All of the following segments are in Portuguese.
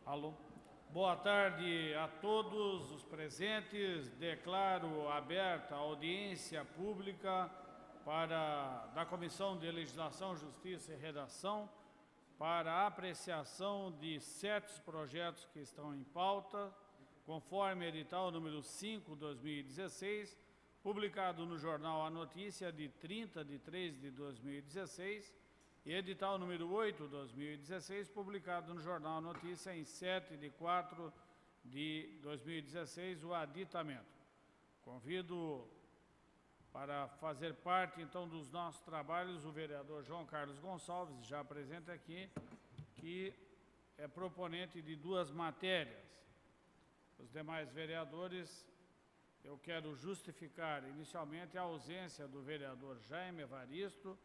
Alô. Boa tarde a todos os presentes. Declaro aberta a audiência pública da Comissão de Legislação, Justiça e Redação para a apreciação de certos projetos que estão em pauta, conforme edital número 5/2016, publicado no jornal A Notícia de 30/3/2016, e edital número 8/2016, publicado no jornal A Notícia em 7/4/2016, o aditamento. Convido para fazer parte, então, dos nossos trabalhos o vereador João Carlos Gonçalves, já presente aqui, que é proponente de duas matérias. Os demais vereadores, eu quero justificar inicialmente a ausência do vereador Jaime Evaristo,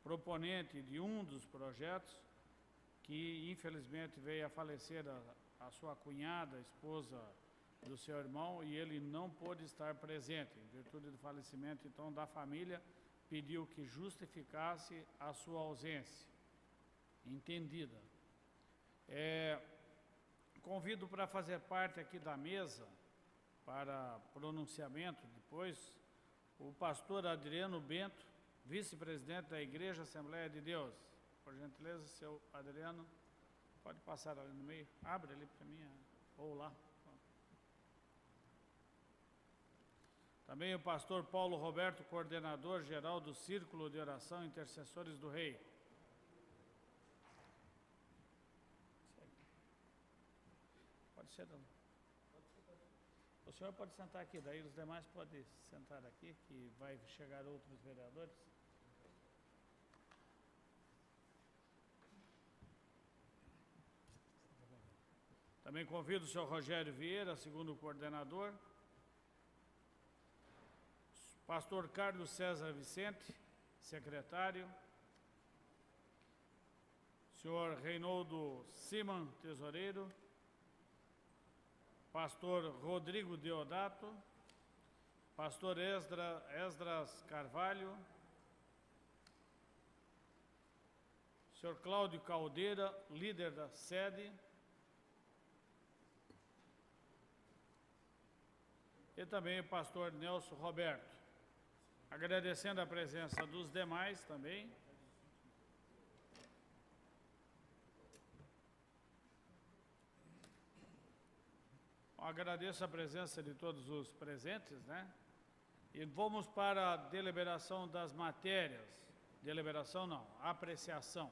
proponente de um dos projetos, que infelizmente veio a falecer a sua cunhada, a esposa do seu irmão, e ele não pôde estar presente, em virtude do falecimento, então, da família, pediu que justificasse a sua ausência. Entendida. Convido para fazer parte aqui da mesa, para pronunciamento depois, o pastor Adriano Bento, vice-presidente da Igreja Assembleia de Deus. Por gentileza, seu Adriano, pode passar ali no meio. Abre ali para mim, ou lá. Também o pastor Paulo Roberto, coordenador geral do Círculo de Oração Intercessores do Rei. Pode ser, não. O senhor pode sentar aqui, daí os demais podem sentar aqui, que vai chegar outros vereadores. Também convido o senhor Rogério Vieira, segundo coordenador. Pastor Carlos César Vicente, secretário. Senhor Reinaldo Siman, tesoureiro. Pastor Rodrigo Deodato. Pastor Esdras Carvalho. Senhor Cláudio Caldeira, líder da sede. E também o pastor Nelson Roberto. Agradecendo a presença dos demais também. Agradeço a presença de todos os presentes, né? E vamos para a deliberação das matérias. Deliberação não, apreciação.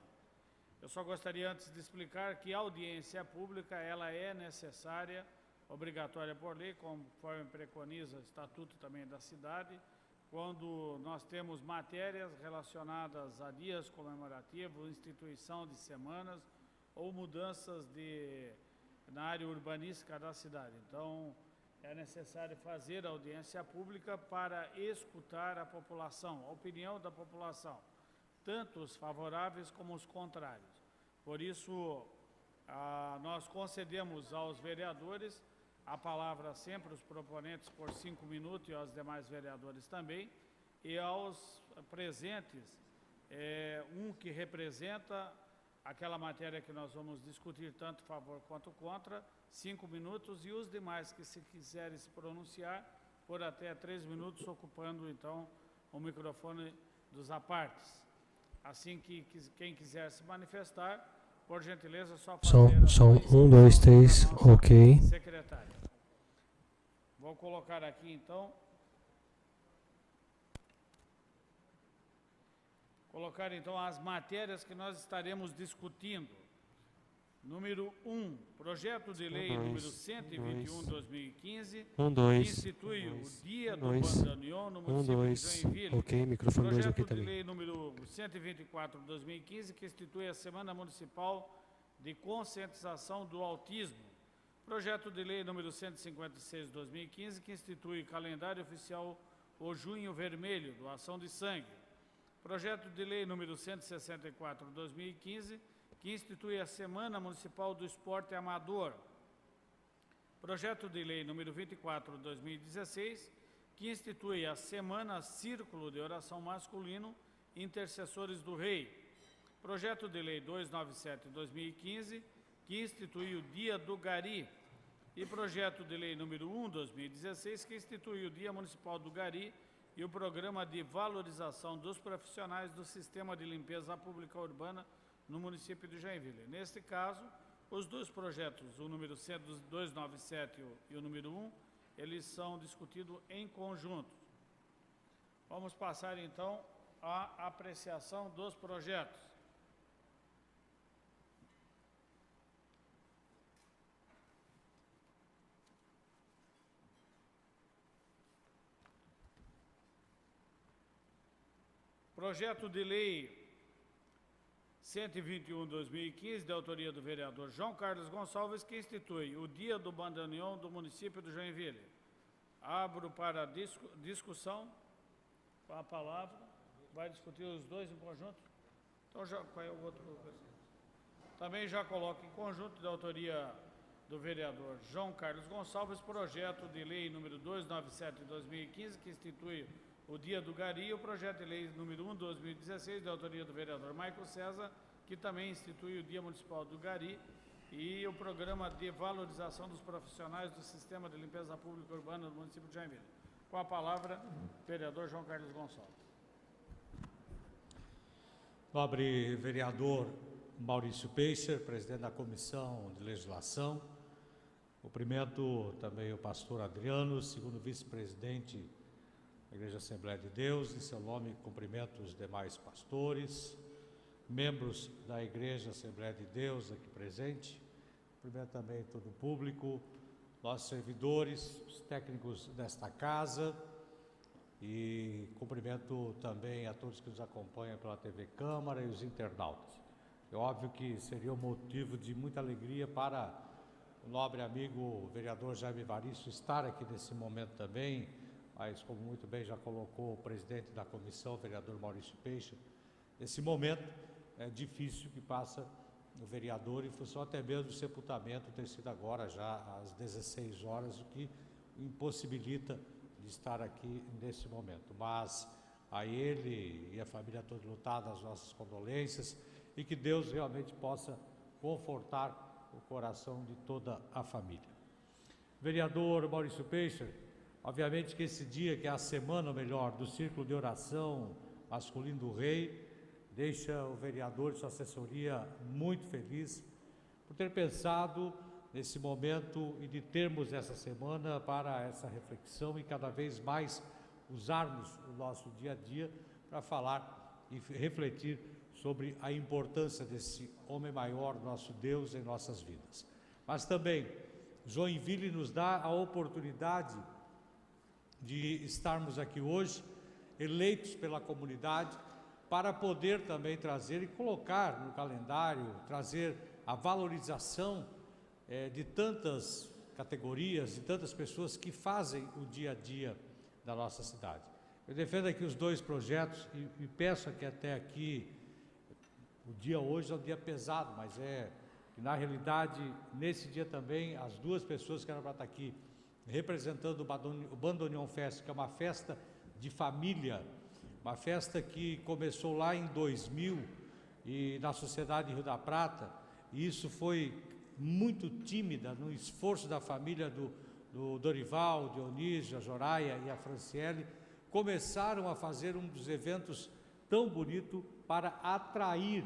Eu só gostaria antes de explicar que a audiência pública, ela é necessária, obrigatória por lei, conforme preconiza o Estatuto também da cidade, quando nós temos matérias relacionadas a dias comemorativos, instituição de semanas ou mudanças na área urbanística da cidade. Então, é necessário fazer a audiência pública para escutar a população, a opinião da população, tanto os favoráveis como os contrários. Por isso, nós concedemos aos vereadores a palavra sempre, os proponentes, por 5 minutos, e aos demais vereadores também, e aos presentes, um que representa aquela matéria que nós vamos discutir, tanto a favor quanto contra, 5 minutos, e os demais que, se quiserem se pronunciar, por até 3 minutos, ocupando, então, o microfone dos apartes. Assim que quem quiser se manifestar, por gentileza, só fazer... Som 1, 2, 3, ok. Secretário. Vou colocar aqui, então... as matérias que nós estaremos discutindo. Número 1, projeto de lei número 121/2015, que institui o Dia do Bandoneon no município de Joinville. Ok, microfone 2 aqui também. Projeto de lei número 124/2015, que institui a Semana Municipal de Conscientização do Autismo. Projeto de lei número 156/2015, que institui calendário oficial o Junho Vermelho, doação de sangue. Projeto de lei número 164/2015, que institui a Semana Municipal do Esporte Amador. Projeto de lei número 24/2016, que institui a Semana Círculo de Oração Masculino Intercessores do Rei. Projeto de lei 297/2015, que institui o Dia do Gari, e projeto de lei número 1/2016, que institui o Dia Municipal do Gari e o Programa de Valorização dos Profissionais do Sistema de Limpeza Pública Urbana no município de Joinville. Neste caso, os dois projetos, o número 297 e o número 1, eles são discutidos em conjunto. Vamos passar, então, à apreciação dos projetos. Projeto de lei 121/2015, de autoria do vereador João Carlos Gonçalves, que institui o Dia do Bandoneon do município de Joinville. Abro para discussão. Com a palavra. Vai discutir os dois em conjunto? Então, qual é o outro? Também já coloco em conjunto, de autoria do vereador João Carlos Gonçalves, projeto de lei número 297 de 2015, que institui o Dia do Gari, e o projeto de lei número 1/2016, de autoria do vereador Maico César, que também institui o Dia Municipal do Gari e o Programa de Valorização dos Profissionais do Sistema de Limpeza Pública Urbana do município de Joinville. Com a palavra, vereador João Carlos Gonçalves. Nobre vereador Maurício Peixer, presidente da Comissão de Legislação, cumprimento também o pastor Adriano, segundo vice-presidente da Igreja Assembleia de Deus, em seu nome cumprimento os demais pastores, membros da Igreja Assembleia de Deus aqui presente, cumprimento também todo o público, nossos servidores, os técnicos desta casa, e cumprimento também a todos que nos acompanham pela TV Câmara e os internautas. É óbvio que seria um motivo de muita alegria para o nobre amigo o vereador Jaime Evaristo estar aqui nesse momento também, mas como muito bem já colocou o presidente da comissão, o vereador Maurício Peixe, nesse momento é difícil que passa o vereador, em função até mesmo do sepultamento ter sido agora já às 16 horas, o que impossibilita de estar aqui nesse momento. Mas a ele e a família toda lutada, as nossas condolências, e que Deus realmente possa confortar o coração de toda a família. Vereador Maurício Peixe, obviamente que esse dia, que é a semana, melhor, do Círculo de Oração Masculino do Rei, deixa o vereador e sua assessoria muito feliz por ter pensado nesse momento e de termos essa semana para essa reflexão e cada vez mais usarmos o nosso dia a dia para falar e refletir sobre a importância desse homem maior, nosso Deus, em nossas vidas. Mas também Joinville nos dá a oportunidade de estarmos aqui hoje, eleitos pela comunidade, para poder também trazer e colocar no calendário, trazer a valorização de tantas categorias, de tantas pessoas que fazem o dia a dia da nossa cidade. Eu defendo aqui os dois projetos e peço que até aqui, o dia hoje é um dia pesado, mas que na realidade, nesse dia também, as duas pessoas que eram para estar aqui, representando o Bandoneon Fest, que é uma festa de família, uma festa que começou lá em 2000 e na Sociedade Rio da Prata, e isso foi muito tímida no esforço da família do Dorival, Dionísio, a Joraia e a Franciele, começaram a fazer um dos eventos tão bonito para atrair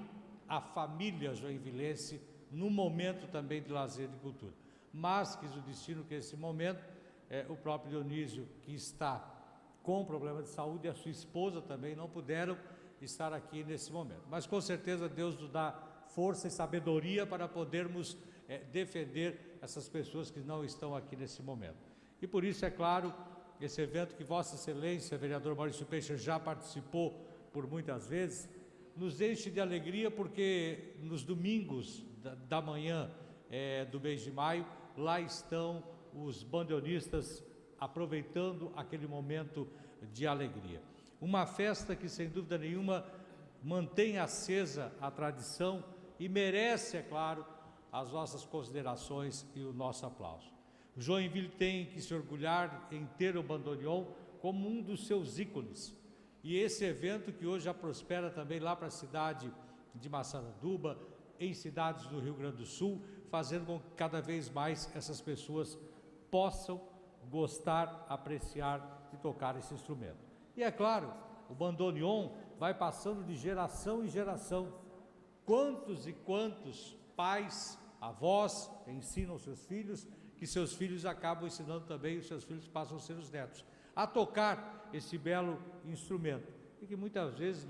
a família joinvilense num momento também de lazer e de cultura. Mas quis o destino que esse momento, o próprio Dionísio, que está com problema de saúde, e a sua esposa também não puderam estar aqui nesse momento. Mas com certeza Deus nos dá força e sabedoria para podermos defender essas pessoas que não estão aqui nesse momento. E por isso, é claro, esse evento que Vossa Excelência, vereador Maurício Peixe, já participou por muitas vezes, nos enche de alegria, porque nos domingos da manhã do mês de maio, lá estão os bandoneonistas aproveitando aquele momento de alegria. Uma festa que, sem dúvida nenhuma, mantém acesa a tradição e merece, é claro, as nossas considerações e o nosso aplauso. Joinville tem que se orgulhar em ter o bandoneon como um dos seus ícones. E esse evento, que hoje já prospera também lá para a cidade de Massaranduba, em cidades do Rio Grande do Sul, fazendo com que cada vez mais essas pessoas possam gostar, apreciar e tocar esse instrumento. E é claro, o bandoneon vai passando de geração em geração. Quantos e quantos pais, avós ensinam seus filhos, que seus filhos acabam ensinando também, os seus filhos passam a ser os netos, a tocar esse belo instrumento. E que muitas vezes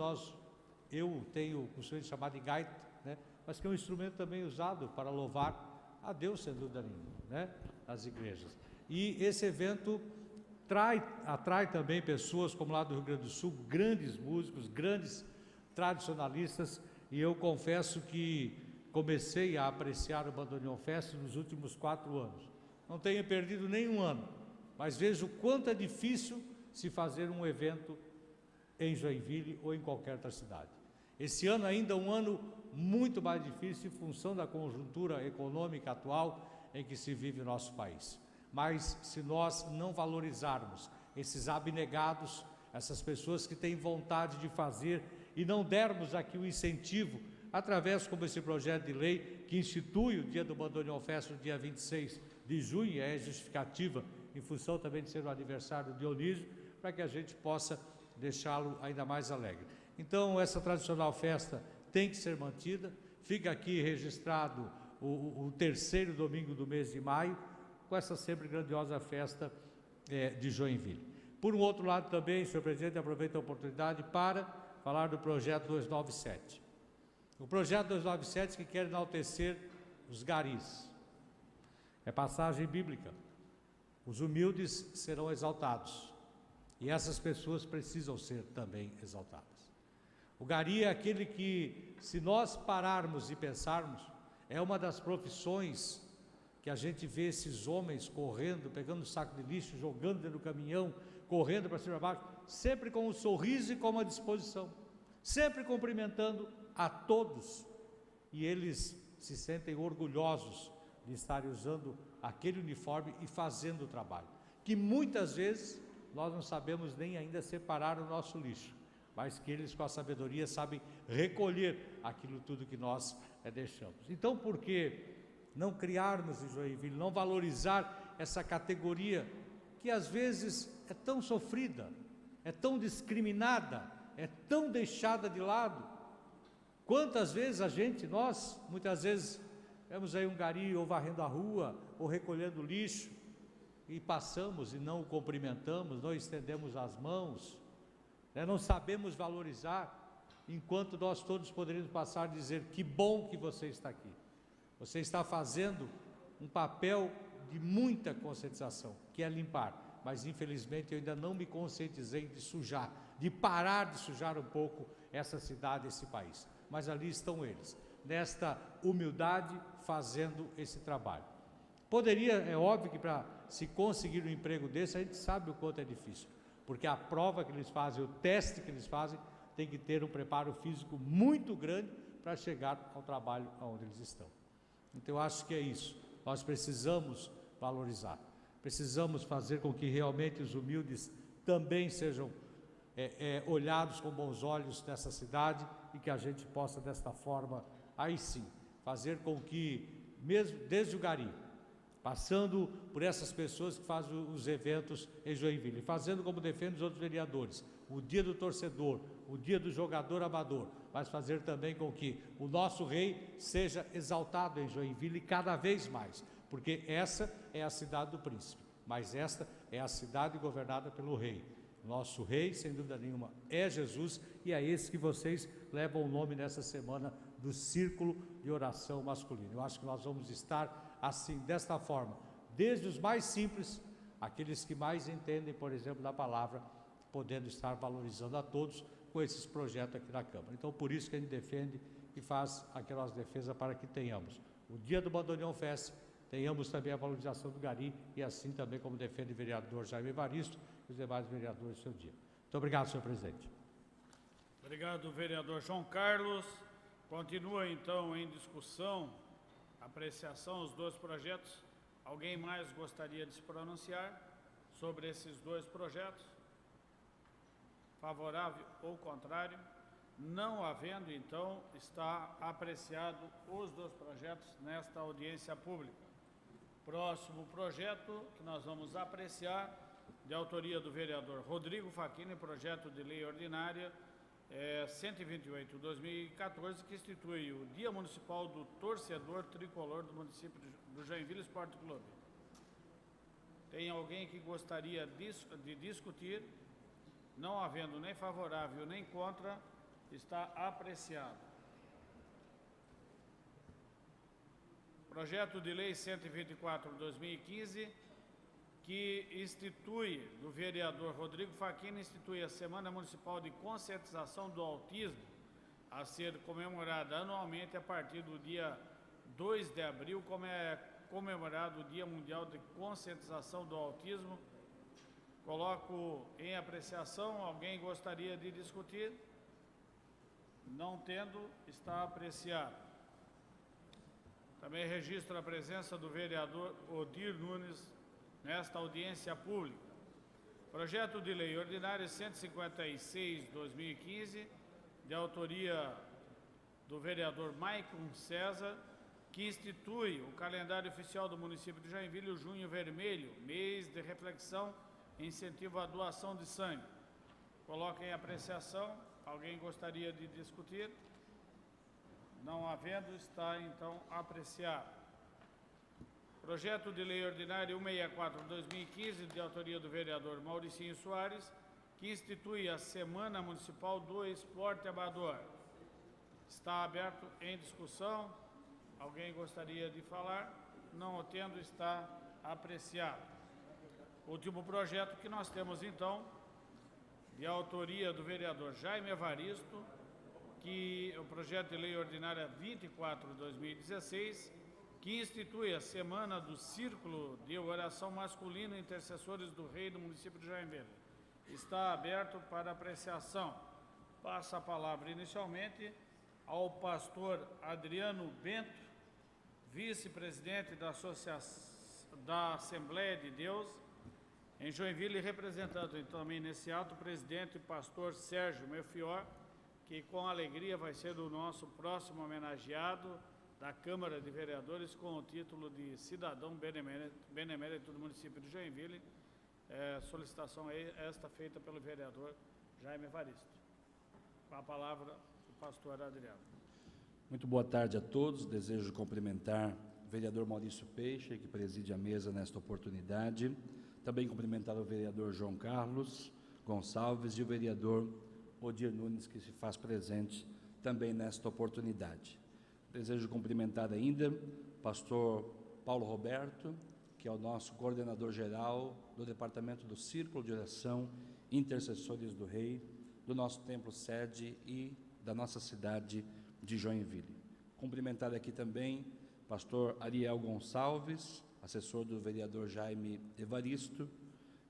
eu tenho o costume de chamar de gaita, né? Mas que é um instrumento também usado para louvar a Deus, sem dúvida nenhuma, né? Nas igrejas. E esse evento atrai também pessoas como lá do Rio Grande do Sul, grandes músicos, grandes tradicionalistas, e eu confesso que comecei a apreciar o Bandoneon Fest nos últimos 4 anos. Não tenho perdido nenhum ano, mas vejo o quanto é difícil se fazer um evento em Joinville ou em qualquer outra cidade. Esse ano ainda é um ano muito mais difícil em função da conjuntura econômica atual em que se vive o nosso país. Mas se nós não valorizarmos esses abnegados, essas pessoas que têm vontade de fazer e não dermos aqui o incentivo, através como esse projeto de lei que institui o dia do Bandoneon Fest no dia 26 de junho, é justificativa em função também de ser o aniversário do Dionísio, para que a gente possa deixá-lo ainda mais alegre. Então, essa tradicional festa tem que ser mantida. Fica aqui registrado o terceiro domingo do mês de maio, com essa sempre grandiosa festa de Joinville. Por um outro lado também, senhor presidente, aproveito a oportunidade para falar do projeto 297. O projeto 297 que quer enaltecer os garis. É passagem bíblica. Os humildes serão exaltados. E essas pessoas precisam ser também exaltadas. O gari é aquele que, se nós pararmos e pensarmos, é uma das profissões que a gente vê esses homens correndo, pegando um saco de lixo, jogando dentro do caminhão, correndo para cima e para baixo, sempre com um sorriso e com uma disposição, sempre cumprimentando a todos. E eles se sentem orgulhosos de estarem usando aquele uniforme e fazendo o trabalho, que muitas vezes nós não sabemos nem ainda separar o nosso lixo, mas que eles com a sabedoria sabem recolher aquilo tudo que nós deixamos. Então, por que não criarmos em Joinville, não valorizar essa categoria que às vezes é tão sofrida, é tão discriminada, é tão deixada de lado? Quantas vezes nós, muitas vezes, vemos aí um gari ou varrendo a rua, ou recolhendo lixo, e passamos e não o cumprimentamos, não estendemos as mãos, não sabemos valorizar, enquanto nós todos poderíamos passar a dizer: que bom que você está aqui. Você está fazendo um papel de muita conscientização, que é limpar, mas infelizmente eu ainda não me conscientizei de sujar, de parar de sujar um pouco essa cidade, esse país. Mas ali estão eles, nesta humildade, fazendo esse trabalho. Poderia, é óbvio que para se conseguir um emprego desse, a gente sabe o quanto é difícil, porque a prova que eles fazem, o teste que eles fazem, tem que ter um preparo físico muito grande para chegar ao trabalho onde eles estão. Então, eu acho que é isso, nós precisamos valorizar, precisamos fazer com que realmente os humildes também sejam olhados com bons olhos nessa cidade, e que a gente possa desta forma, aí sim, fazer com que, mesmo desde o gari, passando por essas pessoas que fazem os eventos em Joinville, fazendo como defendem os outros vereadores, o dia do torcedor, o dia do jogador amador, mas fazer também com que o nosso rei seja exaltado em Joinville cada vez mais, porque essa é a cidade do príncipe, mas esta é a cidade governada pelo rei. Nosso rei, sem dúvida nenhuma, é Jesus, e é esse que vocês levam o nome nessa semana do Círculo de Oração Masculino. Eu acho que nós vamos estar assim, desta forma, desde os mais simples, aqueles que mais entendem, por exemplo, da palavra, podendo estar valorizando a todos com esses projetos aqui na Câmara. Então, por isso que a gente defende e faz aquela defesa para que tenhamos o dia do Bandoneon Fest, tenhamos também a valorização do gari, e assim também como defende o vereador Jaime Evaristo e os demais vereadores do seu dia. Muito obrigado, senhor presidente. Obrigado, vereador João Carlos. Continua então em discussão, apreciação, os dois projetos. Alguém mais gostaria de se pronunciar sobre esses dois projetos? Favorável ou contrário? Não havendo, então, está apreciado os dois projetos nesta audiência pública. Próximo projeto que nós vamos apreciar, de autoria do vereador Rodrigo Facchini, projeto de lei ordinária 128/2014, que institui o Dia Municipal do Torcedor Tricolor do município do Joinville Esporte Clube. Tem alguém que gostaria de discutir? Não havendo nem favorável nem contra, está apreciado. Projeto de lei 124/2015, que institui, do vereador Rodrigo Facchini, institui a Semana Municipal de Conscientização do Autismo, a ser comemorada anualmente a partir do dia 2 de abril, como é comemorado o Dia Mundial de Conscientização do Autismo. Coloco em apreciação. Alguém gostaria de discutir? Não tendo, está apreciado. Também registro a presença do vereador Odir Nunes nesta audiência pública. Projeto de lei ordinária 156/2015, de autoria do vereador Maicon César, que institui o calendário oficial do município de Joinville, o Junho Vermelho, mês de reflexão e incentivo à doação de sangue. Coloca em apreciação. Alguém gostaria de discutir? Não havendo, está então apreciado. Projeto de lei ordinária 164/2015, de autoria do vereador Mauricinho Soares, que institui a Semana Municipal do Esporte Amador. Está aberto em discussão. Alguém gostaria de falar? Não o tendo, está apreciado. Último projeto que nós temos, então, de autoria do vereador Jaime Evaristo, que o projeto de lei ordinária 24/2016, que institui a Semana do Círculo de Oração Masculino Intercessores do Rei do município de Joinville. Está aberto para apreciação. Passa a palavra inicialmente ao pastor Adriano Bento, vice-presidente da Assembleia de Deus em Joinville, representando também nesse ato o presidente pastor Sérgio Melfior, que com alegria vai ser o nosso próximo homenageado da Câmara de Vereadores com o título de cidadão benemérito do município de Joinville. Solicitação esta feita pelo vereador Jaime Evaristo. Com a palavra, o pastor Adriano. Muito boa tarde a todos. Desejo cumprimentar o vereador Maurício Peixe, que preside a mesa nesta oportunidade. Também cumprimentar o vereador João Carlos Gonçalves e o vereador Odir Nunes, que se faz presente também nesta oportunidade. Desejo cumprimentar ainda o pastor Paulo Roberto, que é o nosso coordenador geral do Departamento do Círculo de Oração Intercessores do Rei, do nosso templo sede e da nossa cidade de Joinville. Cumprimentar aqui também o pastor Ariel Gonçalves, assessor do vereador Jaime Evaristo,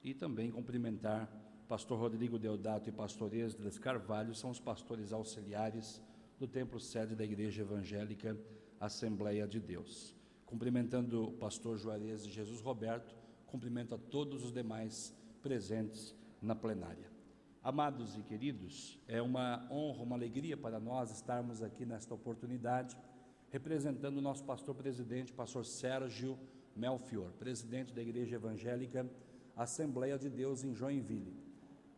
e também cumprimentar o pastor Rodrigo Deodato e pastor Esdras Carvalho, são os pastores auxiliares do templo sede da Igreja Evangélica Assembleia de Deus. Cumprimentando o pastor Juarez de Jesus Roberto, cumprimento a todos os demais presentes na plenária. Amados e queridos, é uma honra, uma alegria para nós estarmos aqui nesta oportunidade, representando o nosso pastor presidente, pastor Sérgio Melfior, presidente da Igreja Evangélica Assembleia de Deus em Joinville.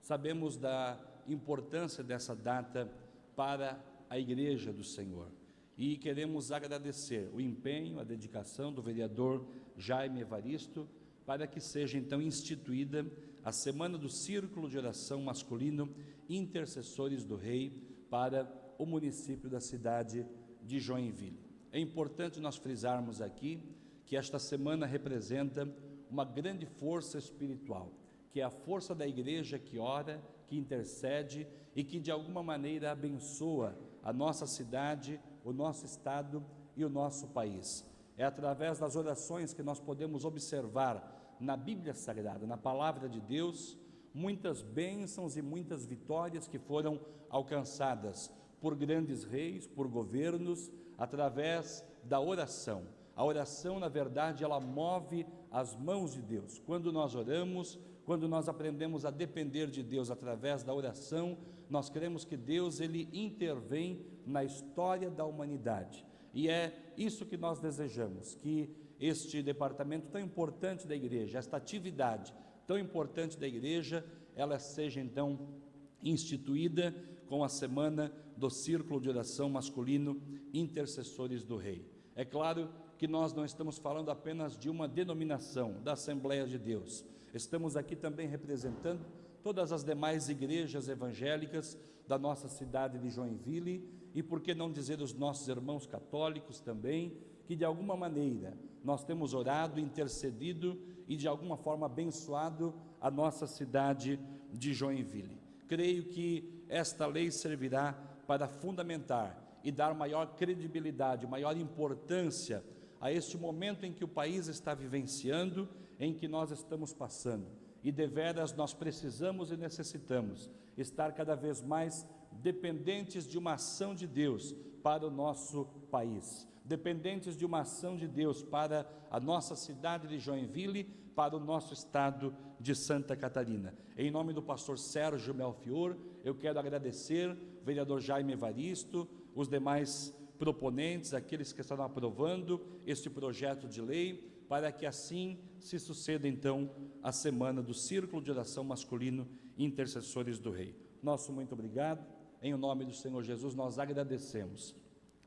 Sabemos da importância dessa data para a Igreja do Senhor e queremos agradecer o empenho, a dedicação do vereador Jaime Evaristo para que seja então instituída a Semana do Círculo de Oração Masculino Intercessores do Rei para o município da cidade de Joinville. É importante nós frisarmos aqui que esta semana representa uma grande força espiritual, que é a força da igreja que ora, que intercede e que de alguma maneira abençoa a nossa cidade, o nosso estado e o nosso país. É através das orações que nós podemos observar na Bíblia Sagrada, na Palavra de Deus, muitas bênçãos e muitas vitórias que foram alcançadas por grandes reis, por governos, através da oração. A oração, na verdade, ela move as mãos de Deus. Quando nós oramos, quando nós aprendemos a depender de Deus através da oração, nós cremos que Deus, Ele intervém na história da humanidade. E é isso que nós desejamos, que este departamento tão importante da igreja, esta atividade tão importante da igreja, ela seja então instituída com a semana do Círculo de Oração Masculino Intercessores do Rei. É claro que nós não estamos falando apenas de uma denominação da Assembleia de Deus, estamos aqui também representando todas as demais igrejas evangélicas da nossa cidade de Joinville e, por que não dizer, os nossos irmãos católicos também, que de alguma maneira nós temos orado, intercedido e de alguma forma abençoado a nossa cidade de Joinville. Creio que esta lei servirá para fundamentar e dar maior credibilidade, maior importância a este momento em que o país está vivenciando, em que nós estamos passando. E deveras nós precisamos e necessitamos estar cada vez mais dependentes de uma ação de Deus para o nosso país, dependentes de uma ação de Deus para a nossa cidade de Joinville, para o nosso estado de Santa Catarina. Em nome do pastor Sérgio Melfior, eu quero agradecer, vereador Jaime Evaristo, os demais proponentes, aqueles que estão aprovando este projeto de lei, para que assim se suceda então a semana do Círculo de Oração Masculino Intercessores do Rei. Nosso muito obrigado, em nome do Senhor Jesus nós agradecemos.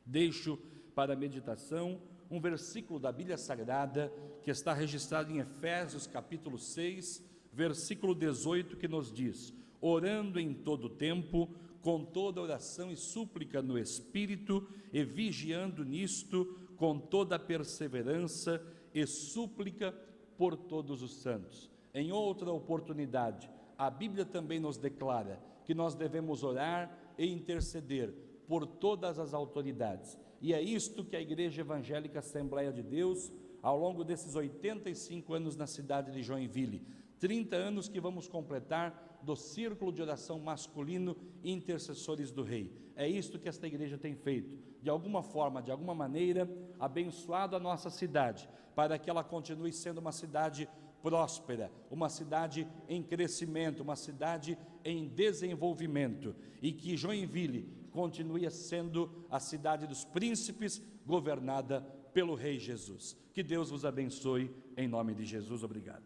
Deixo para a meditação um versículo da Bíblia Sagrada que está registrado em Efésios capítulo 6, versículo 18, que nos diz: orando em todo tempo, com toda oração e súplica no Espírito, e vigiando nisto com toda perseverança e súplica por todos os santos. Em outra oportunidade, a Bíblia também nos declara que nós devemos orar e interceder por todas as autoridades. E é isto que a Igreja Evangélica Assembleia de Deus, ao longo desses 85 anos na cidade de Joinville, 30 anos que vamos completar do Círculo de Oração Masculino Intercessores do Rei. É isto que esta igreja tem feito, de alguma forma, de alguma maneira, abençoado a nossa cidade, para que ela continue sendo uma cidade próspera, uma cidade em crescimento, uma cidade em desenvolvimento, e que Joinville continue sendo a cidade dos príncipes, governada pelo Rei Jesus. Que Deus vos abençoe, em nome de Jesus. Obrigado.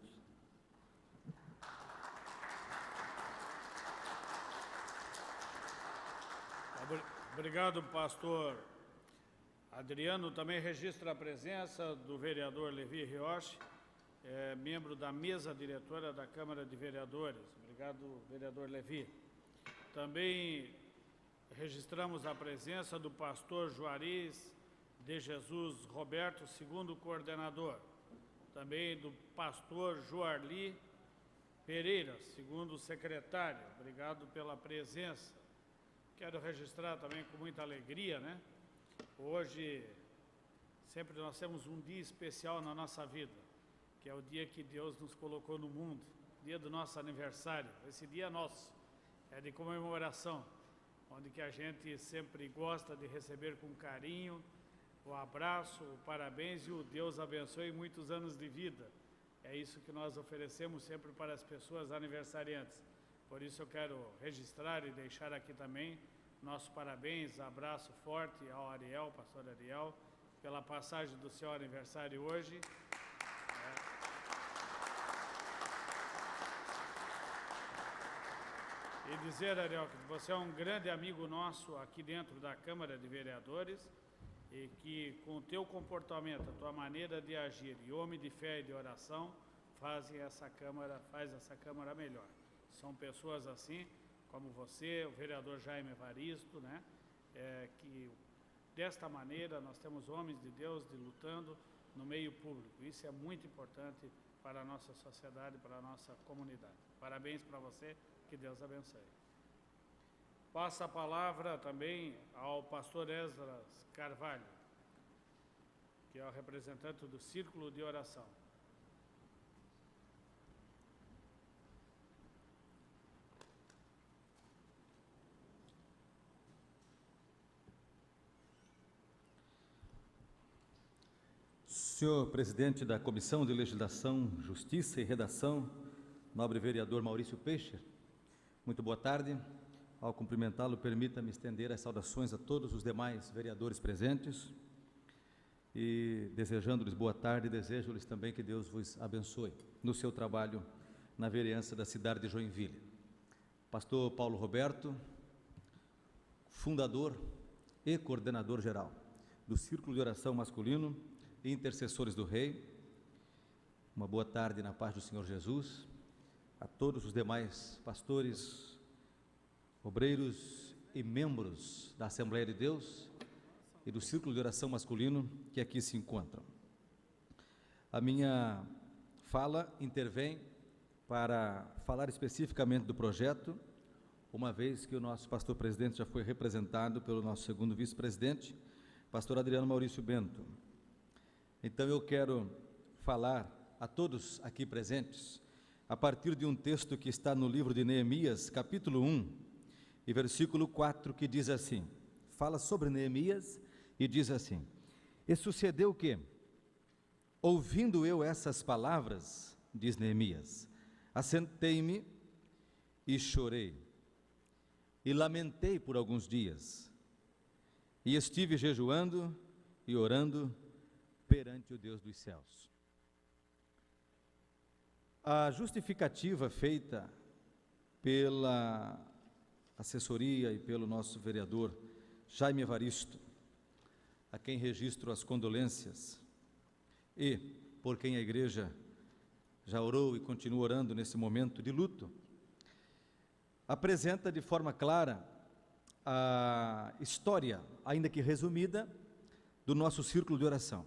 Obrigado, pastor Adriano. Também registra a presença do vereador Levi Rioche, membro da mesa diretora da Câmara de Vereadores. Obrigado, vereador Levi. Também registramos a presença do pastor Juarez de Jesus Roberto, segundo coordenador. Também do pastor Joarli Pereira, segundo secretário. Obrigado pela presença. Quero registrar também com muita alegria, né? Hoje, sempre nós temos um dia especial na nossa vida, que é o dia que Deus nos colocou no mundo, dia do nosso aniversário. Esse dia é nosso, é de comemoração, onde que a gente sempre gosta de receber com carinho o abraço, o parabéns e o Deus abençoe muitos anos de vida. É isso que nós oferecemos sempre para as pessoas aniversariantes. Por isso eu quero registrar e deixar aqui também nossos parabéns, abraço forte ao Ariel, pastor Ariel, pela passagem do seu aniversário hoje. E dizer, Ariel, que você é um grande amigo nosso aqui dentro da Câmara de Vereadores e que com o teu comportamento, a tua maneira de agir e homem de fé e de oração, faz essa Câmara melhor. São pessoas assim, como você, o vereador Jaime Evaristo, né? Que desta maneira nós temos homens de Deus lutando no meio público. Isso é muito importante para a nossa sociedade, para a nossa comunidade. Parabéns para você, que Deus abençoe. Passa a palavra também ao pastor Esdras Carvalho, que é o representante do Círculo de Oração. Senhor presidente da Comissão de Legislação, Justiça e Redação nobre vereador Maurício Peixe, muito boa tarde. Ao cumprimentá-lo, permita-me estender as saudações a todos os demais vereadores presentes e, desejando-lhes boa tarde, desejo-lhes também que Deus vos abençoe no seu trabalho na vereança da cidade de Joinville. Pastor Paulo Roberto, fundador e coordenador geral do Círculo de Oração Masculino e Intercessores do Rei, uma boa tarde na paz do Senhor Jesus. A todos os demais pastores, obreiros e membros da Assembleia de Deus e do Círculo de Oração Masculino que aqui se encontram. A minha fala intervém para falar especificamente do projeto, uma vez que o nosso pastor presidente já foi representado pelo nosso segundo vice-presidente, pastor Adriano Maurício Bento. Então eu quero falar a todos aqui presentes a partir de um texto que está no livro de Neemias, capítulo 1, e versículo 4, que diz assim, fala sobre Neemias e diz assim: e sucedeu que, ouvindo eu essas palavras, diz Neemias, assentei-me e chorei, e lamentei por alguns dias, e estive jejuando e orando perante o Deus dos céus. A justificativa feita pela assessoria e pelo nosso vereador Jaime Evaristo, a quem registro as condolências, e por quem a igreja já orou e continua orando nesse momento de luto, apresenta de forma clara a história, ainda que resumida, do nosso círculo de oração.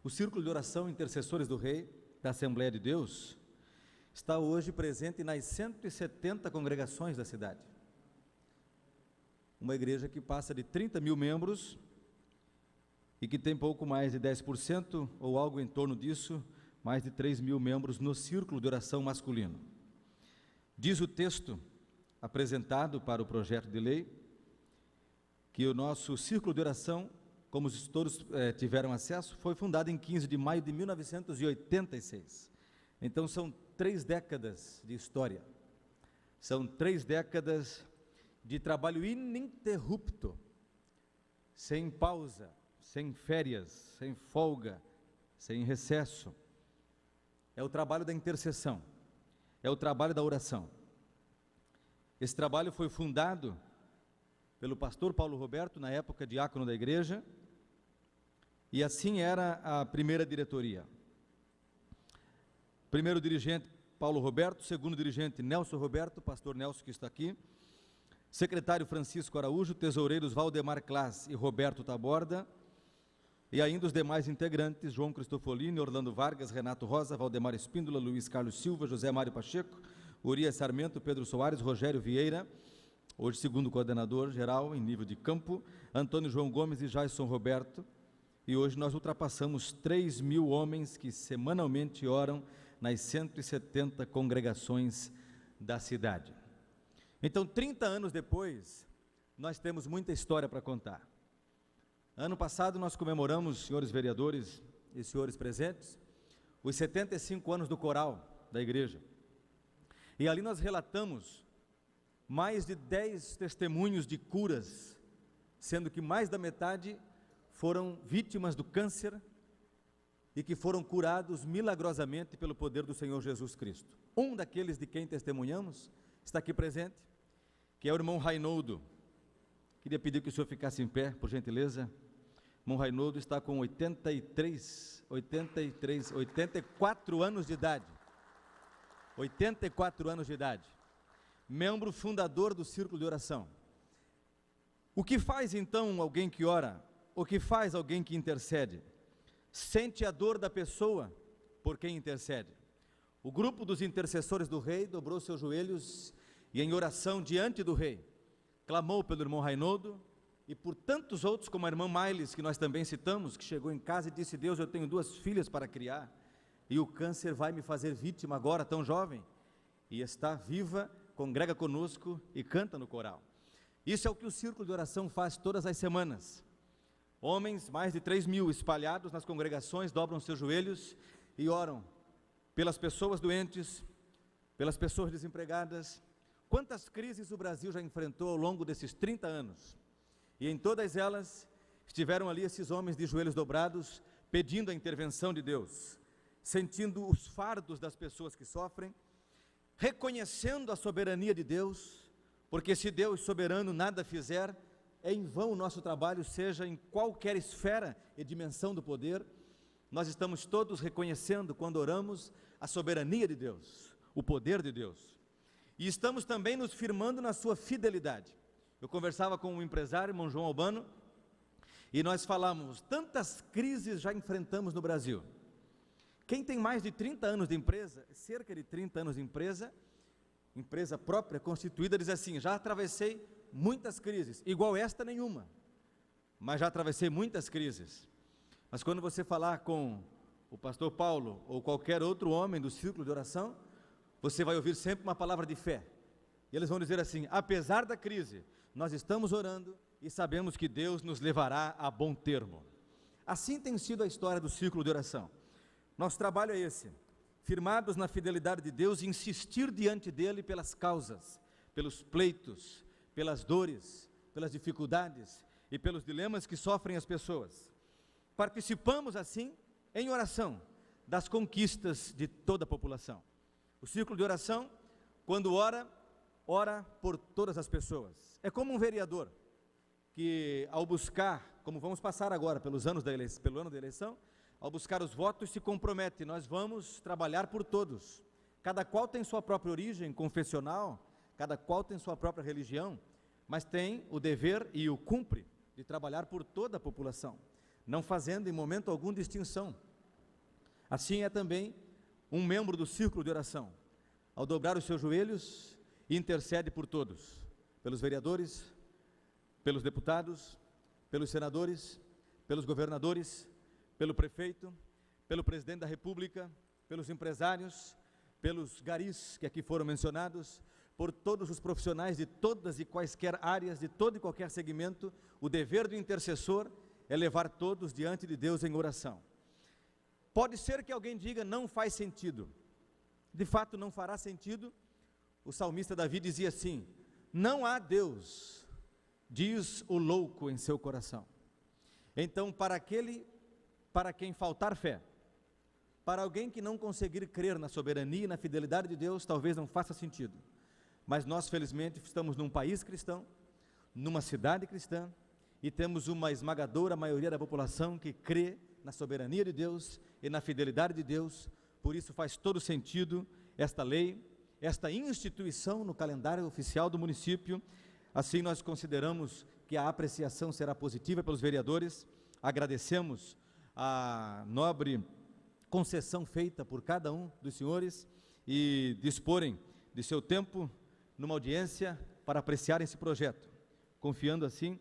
O círculo de oração Intercessores do Rei, da Assembleia de Deus, está hoje presente nas 170 congregações da cidade. Uma igreja que passa de 30 mil membros e que tem pouco mais de 10%, ou algo em torno disso, mais de 3 mil membros no círculo de oração masculino. Diz o texto apresentado para o projeto de lei que o nosso círculo de oração, como todos tiveram acesso, foi fundado em 15 de maio de 1986. Então são 3 décadas de história, são 3 décadas de trabalho ininterrupto, sem pausa, sem férias, sem folga, sem recesso. É o trabalho da intercessão, é o trabalho da oração. Esse trabalho foi fundado pelo pastor Paulo Roberto, na época diácono da igreja, e assim era a primeira diretoria. Primeiro dirigente, Paulo Roberto. Segundo dirigente, Nelson Roberto, pastor Nelson que está aqui. Secretário Francisco Araújo, tesoureiros Valdemar Klaas e Roberto Taborda. E ainda os demais integrantes, João Cristofolini, Orlando Vargas, Renato Rosa, Valdemar Espíndola, Luiz Carlos Silva, José Mário Pacheco, Urias Sarmento, Pedro Soares, Rogério Vieira, hoje segundo coordenador geral em nível de campo, Antônio João Gomes e Jason Roberto. E hoje nós ultrapassamos 3 mil homens que semanalmente oram nas 170 congregações da cidade. Então, 30 anos depois, nós temos muita história para contar. Ano passado nós comemoramos, senhores vereadores e senhores presentes, os 75 anos do coral da igreja. E ali nós relatamos mais de 10 testemunhos de curas, sendo que mais da metade foram vítimas do câncer e que foram curados milagrosamente pelo poder do Senhor Jesus Cristo. Um daqueles de quem testemunhamos está aqui presente, que é o irmão Rainoldo. Queria pedir que o senhor ficasse em pé, por gentileza. O irmão Rainoldo está com 84 anos de idade. 84 anos de idade. Membro fundador do Círculo de Oração. O que faz então alguém que ora? O que faz alguém que intercede? Sente a dor da pessoa por quem intercede. O grupo dos intercessores do rei dobrou seus joelhos e em oração diante do rei, clamou pelo irmão Rainoldo e por tantos outros, como a irmã Mailes, que nós também citamos, que chegou em casa e disse: Deus, eu tenho 2 filhas para criar, e o câncer vai me fazer vítima agora, tão jovem, e está viva, congrega conosco e canta no coral. Isso é o que o Círculo de Oração faz todas as semanas. Homens, mais de 3 mil espalhados nas congregações, dobram seus joelhos e oram pelas pessoas doentes, pelas pessoas desempregadas. Quantas crises o Brasil já enfrentou ao longo desses 30 anos? E em todas elas estiveram ali esses homens de joelhos dobrados, pedindo a intervenção de Deus, sentindo os fardos das pessoas que sofrem, reconhecendo a soberania de Deus, porque se Deus soberano nada fizer, é em vão o nosso trabalho, seja em qualquer esfera e dimensão do poder. Nós estamos todos reconhecendo, quando oramos, a soberania de Deus, o poder de Deus. E estamos também nos firmando na sua fidelidade. Eu conversava com um empresário, irmão João Albano, e nós falamos, tantas crises já enfrentamos no Brasil. Quem tem mais de 30 anos de empresa, cerca de 30 anos de empresa própria, constituída, diz assim, já atravessei muitas crises, igual esta nenhuma, mas já atravessei muitas crises. Mas quando você falar com o pastor Paulo, ou qualquer outro homem do círculo de oração, você vai ouvir sempre uma palavra de fé, e eles vão dizer assim, apesar da crise, nós estamos orando, e sabemos que Deus nos levará a bom termo. Assim tem sido a história do círculo de oração. Nosso trabalho é esse, firmados na fidelidade de Deus, e insistir diante dele pelas causas, pelos pleitos, pelas dores, pelas dificuldades e pelos dilemas que sofrem as pessoas. Participamos assim, em oração, das conquistas de toda a população. O círculo de oração, quando ora por todas as pessoas. É como um vereador, que ao buscar, como vamos passar agora pelo ano da eleição, ao buscar os votos se compromete, nós vamos trabalhar por todos. Cada qual tem sua própria origem confessional, cada qual tem sua própria religião, mas tem o dever e o cumpre de trabalhar por toda a população, não fazendo em momento algum distinção. Assim é também um membro do círculo de oração, ao dobrar os seus joelhos, intercede por todos, pelos vereadores, pelos deputados, pelos senadores, pelos governadores, pelo prefeito, pelo presidente da República, pelos empresários, pelos garis que aqui foram mencionados, por todos os profissionais de todas e quaisquer áreas, de todo e qualquer segmento. O dever do intercessor é levar todos diante de Deus em oração. Pode ser que alguém diga, não faz sentido. De fato não fará sentido. O salmista Davi dizia assim, não há Deus, diz o louco em seu coração. Então, para quem faltar fé, para alguém que não conseguir crer na soberania e na fidelidade de Deus, talvez não faça sentido. Mas nós, felizmente, estamos num país cristão, numa cidade cristã, e temos uma esmagadora maioria da população que crê na soberania de Deus e na fidelidade de Deus. Por isso faz todo sentido esta lei, esta instituição no calendário oficial do município. Assim nós consideramos que a apreciação será positiva pelos vereadores. Agradecemos a nobre concessão feita por cada um dos senhores e disporem de seu tempo numa audiência para apreciar esse projeto, confiando assim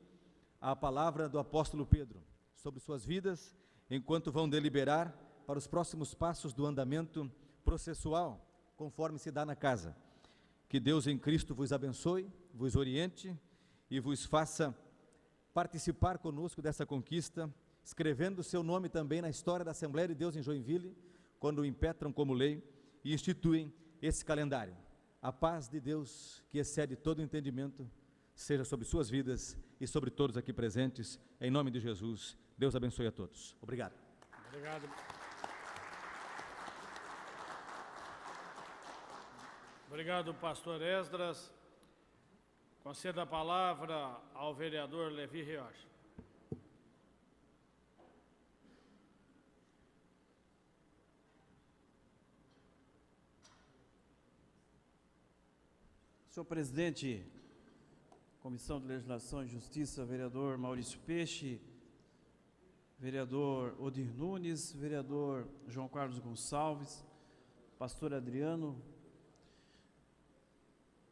a palavra do apóstolo Pedro sobre suas vidas, enquanto vão deliberar para os próximos passos do andamento processual, conforme se dá na casa. Que Deus em Cristo vos abençoe, vos oriente e vos faça participar conosco dessa conquista, escrevendo o seu nome também na história da Assembleia de Deus em Joinville, quando o impetram como lei e instituem esse calendário. A paz de Deus, que excede todo entendimento, seja sobre suas vidas e sobre todos aqui presentes, em nome de Jesus. Deus abençoe a todos. Obrigado. Obrigado. Obrigado, pastor Esdras. Conceda a palavra ao vereador Levi Riocha. Senhor presidente, Comissão de Legislação e Justiça, vereador Maurício Peixe, vereador Odir Nunes, vereador João Carlos Gonçalves, pastor Adriano,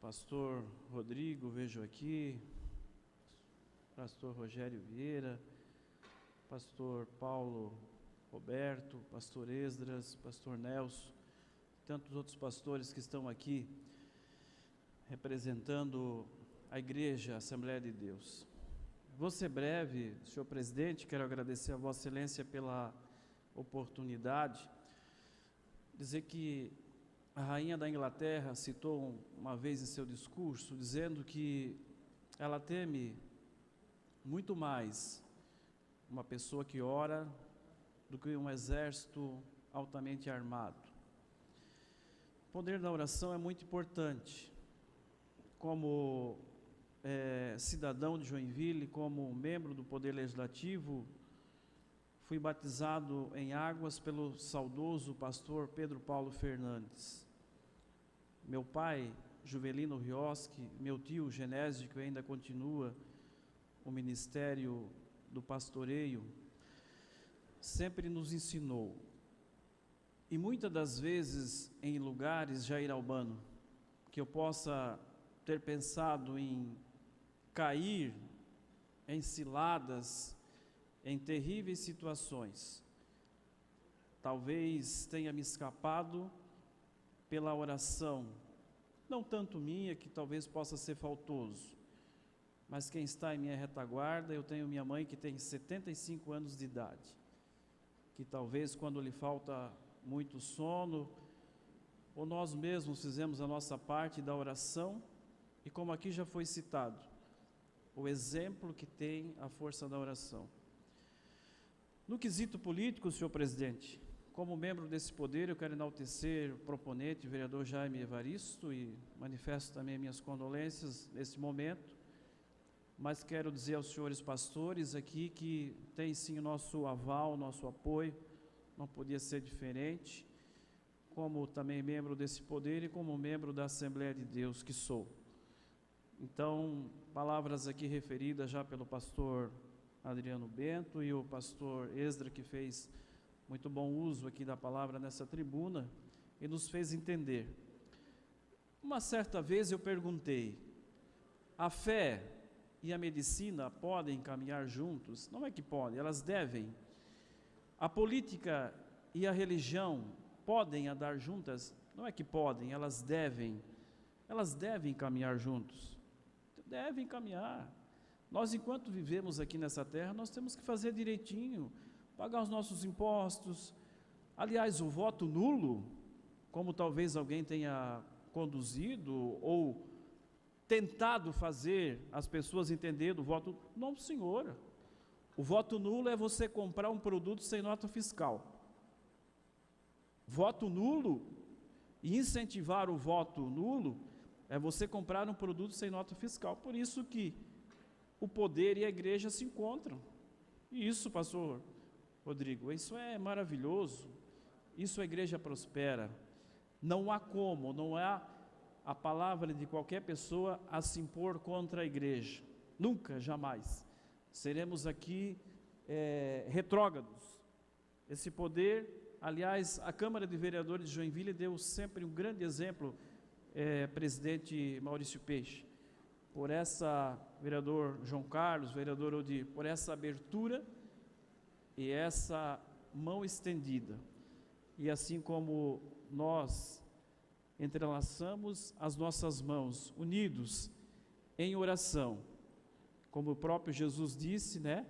pastor Rodrigo, vejo aqui, pastor Rogério Vieira, pastor Paulo Roberto, pastor Esdras, pastor Nelson, tantos outros pastores que estão aqui representando a Igreja, a Assembleia de Deus. Vou ser breve, senhor presidente, quero agradecer a Vossa Excelência pela oportunidade, dizer que A rainha da Inglaterra citou uma vez em seu discurso, dizendo que ela teme muito mais uma pessoa que ora do que um exército altamente armado. O poder da oração é muito importante. Como cidadão de Joinville, como membro do Poder Legislativo, fui batizado em águas pelo saudoso pastor Pedro Paulo Fernandes. Meu pai, Juvelino Rioski, meu tio Genésio, que ainda continua o ministério do pastoreio, sempre nos ensinou. E muitas das vezes em lugares, Jair Albano, que eu possa ter pensado em cair em ciladas, em terríveis situações, talvez tenha me escapado pela oração, não tanto minha, que talvez possa ser faltoso, mas quem está em minha retaguarda, eu tenho minha mãe que tem 75 anos de idade, que talvez quando lhe falta muito sono, ou nós mesmos fizemos a nossa parte da oração, e como aqui já foi citado, o exemplo que tem a força da oração. No quesito político, senhor presidente, como membro desse poder, eu quero enaltecer o proponente, o vereador Jaime Evaristo, e manifesto também minhas condolências nesse momento, mas quero dizer aos senhores pastores aqui que tem sim o nosso aval, o nosso apoio, não podia ser diferente, como também membro desse poder e como membro da Assembleia de Deus que sou. Então, palavras aqui referidas já pelo pastor Adriano Bento e o pastor Esdra, que fez muito bom uso aqui da palavra nessa tribuna e nos fez entender. Uma certa vez eu perguntei, a fé e a medicina podem caminhar juntos? Não é que podem, elas devem. A política e a religião podem andar juntas? Não é que podem, elas devem caminhar juntos. Devem caminhar. Nós, enquanto vivemos aqui nessa terra, nós temos que fazer direitinho, pagar os nossos impostos. Aliás, o voto nulo, como talvez alguém tenha conduzido ou tentado fazer as pessoas entenderem o voto, não, senhora. O voto nulo é você comprar um produto sem nota fiscal. Voto nulo e incentivar o voto nulo é você comprar um produto sem nota fiscal. Por isso que o poder e a igreja se encontram. E isso, pastor Rodrigo, isso é maravilhoso. Isso a igreja prospera. Não há como, não há a palavra de qualquer pessoa a se impor contra a igreja. Nunca, jamais. Seremos aqui retrógrados. Esse poder, aliás, a Câmara de Vereadores de Joinville deu sempre um grande exemplo, presidente Maurício Peixe, por essa, vereador João Carlos, vereador Odir, por essa abertura e essa mão estendida. E assim como nós entrelaçamos as nossas mãos, unidos em oração, como o próprio Jesus disse, né,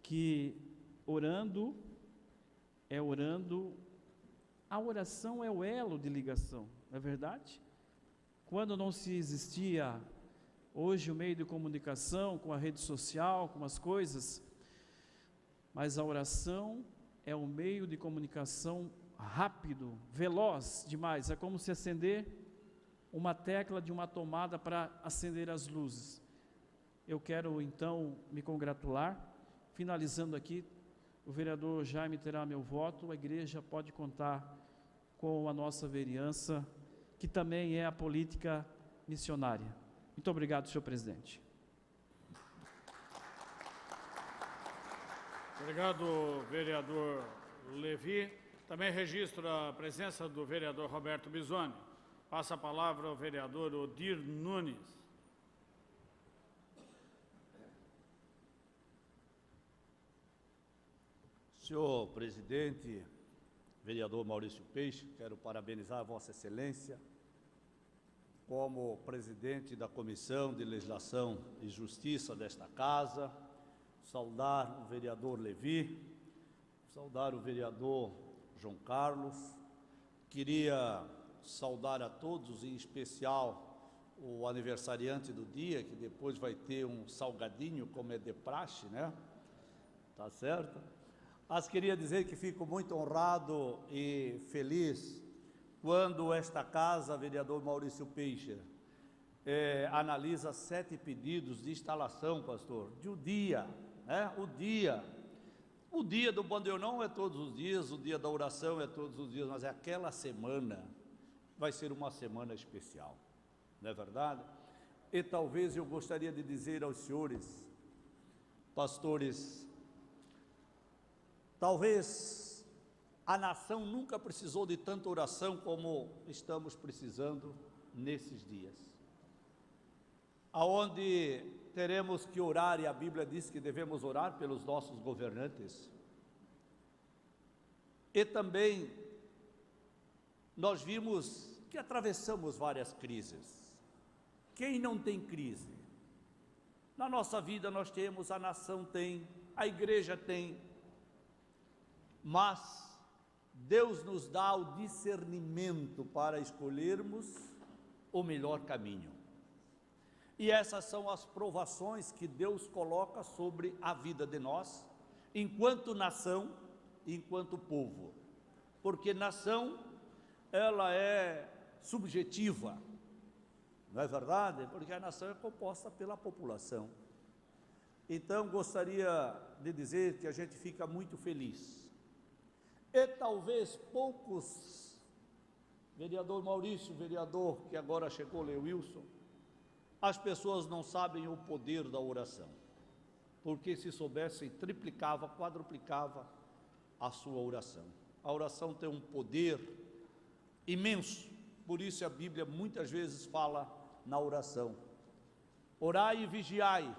que orando, a oração é o elo de ligação, não é verdade? Quando não se existia hoje o meio de comunicação, com a rede social, com as coisas, mas a oração é um meio de comunicação rápido, veloz demais, é como se acender uma tecla de uma tomada para acender as luzes. Eu quero então me congratular, finalizando aqui, o vereador Jaime terá meu voto, a igreja pode contar com a nossa vereança, que também é a política missionária. Muito obrigado, senhor presidente. Obrigado, vereador Levi. Também registro a presença do vereador Roberto Bisoni. Passa a palavra ao vereador Odir Nunes. Senhor presidente, vereador Maurício Peixe, quero parabenizar a Vossa Excelência como presidente da Comissão de Legislação e Justiça desta Casa, saudar o vereador Levi, saudar o vereador João Carlos. Queria saudar a todos, em especial o aniversariante do dia, que depois vai ter um salgadinho, como é de praxe, né? Tá certo? Mas queria dizer que fico muito honrado e feliz quando esta casa, vereador Maurício Peixe, analisa 7 pedidos de instalação, pastor, de um dia, né? O dia do bandeirão é todos os dias, o dia da oração é todos os dias, mas é aquela semana, vai ser uma semana especial, não é verdade? E talvez eu gostaria de dizer aos senhores, pastores, talvez a nação nunca precisou de tanta oração como estamos precisando nesses dias, aonde teremos que orar, e a Bíblia diz que devemos orar pelos nossos governantes. E também nós vimos que atravessamos várias crises. Quem não tem crise? Na nossa vida nós temos, a nação tem, a igreja tem, mas Deus nos dá o discernimento para escolhermos o melhor caminho. E essas são as provações que Deus coloca sobre a vida de nós, enquanto nação, enquanto povo. Porque nação, ela é subjetiva, não é verdade? Porque a nação é composta pela população. Então, gostaria de dizer que a gente fica muito feliz. E talvez poucos, vereador Maurício, vereador que agora chegou, Lewilson, as pessoas não sabem o poder da oração, porque se soubessem, triplicava, quadruplicava a sua oração. A oração tem um poder imenso, por isso a Bíblia muitas vezes fala na oração. Orai e vigiai,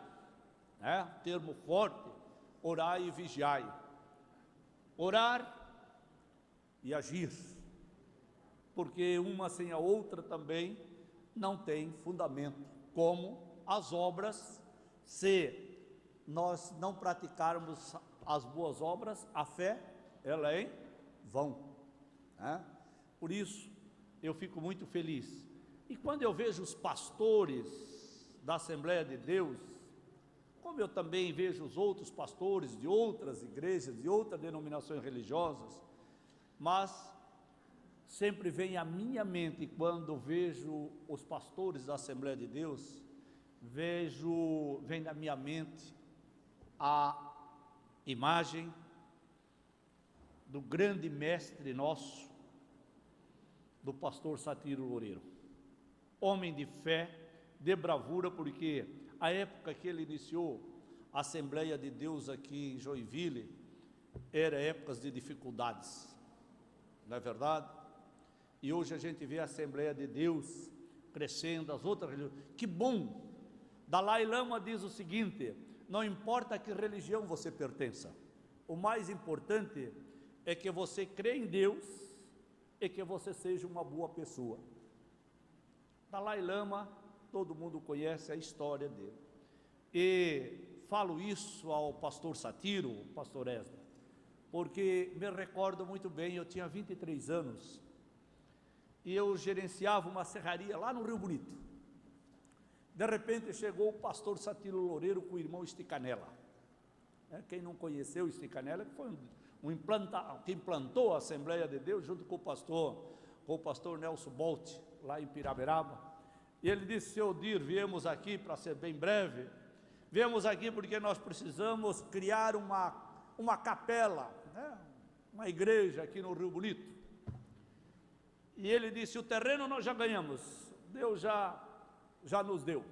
né? Termo forte, orai e vigiai. Orar e agir, porque uma sem a outra também não tem fundamento. Como as obras, se nós não praticarmos as boas obras, a fé, ela é em vão, né? Por isso, eu fico muito feliz. E quando eu vejo os pastores da Assembleia de Deus, como eu também vejo os outros pastores de outras igrejas, de outras denominações religiosas, mas sempre vem à minha mente, quando vejo os pastores da Assembleia de Deus, vem na minha mente a imagem do grande mestre nosso, do pastor Satiro Loureiro, homem de fé, de bravura, porque a época que ele iniciou a Assembleia de Deus aqui em Joinville, era épocas de dificuldades, não é verdade? E hoje a gente vê a Assembleia de Deus crescendo, as outras religiões. Que bom! Dalai Lama diz o seguinte: não importa a que religião você pertença, o mais importante é que você crê em Deus e que você seja uma boa pessoa. Dalai Lama, todo mundo conhece a história dele. E falo isso ao pastor Satiro, pastor Esdra, porque me recordo muito bem, eu tinha 23 anos, e eu gerenciava uma serraria lá no Rio Bonito. De repente chegou o pastor Satiro Loureiro com o irmão Esticanela. Quem não conheceu o Esticanela, que foi que implantou a Assembleia de Deus junto com o pastor Nelson Bolt, lá em Piraberaba. E ele disse: seu Dir, viemos aqui, para ser bem breve, viemos aqui porque nós precisamos criar uma capela, né? Uma igreja aqui no Rio Bonito. E ele disse: o terreno nós já ganhamos, Deus já nos deu,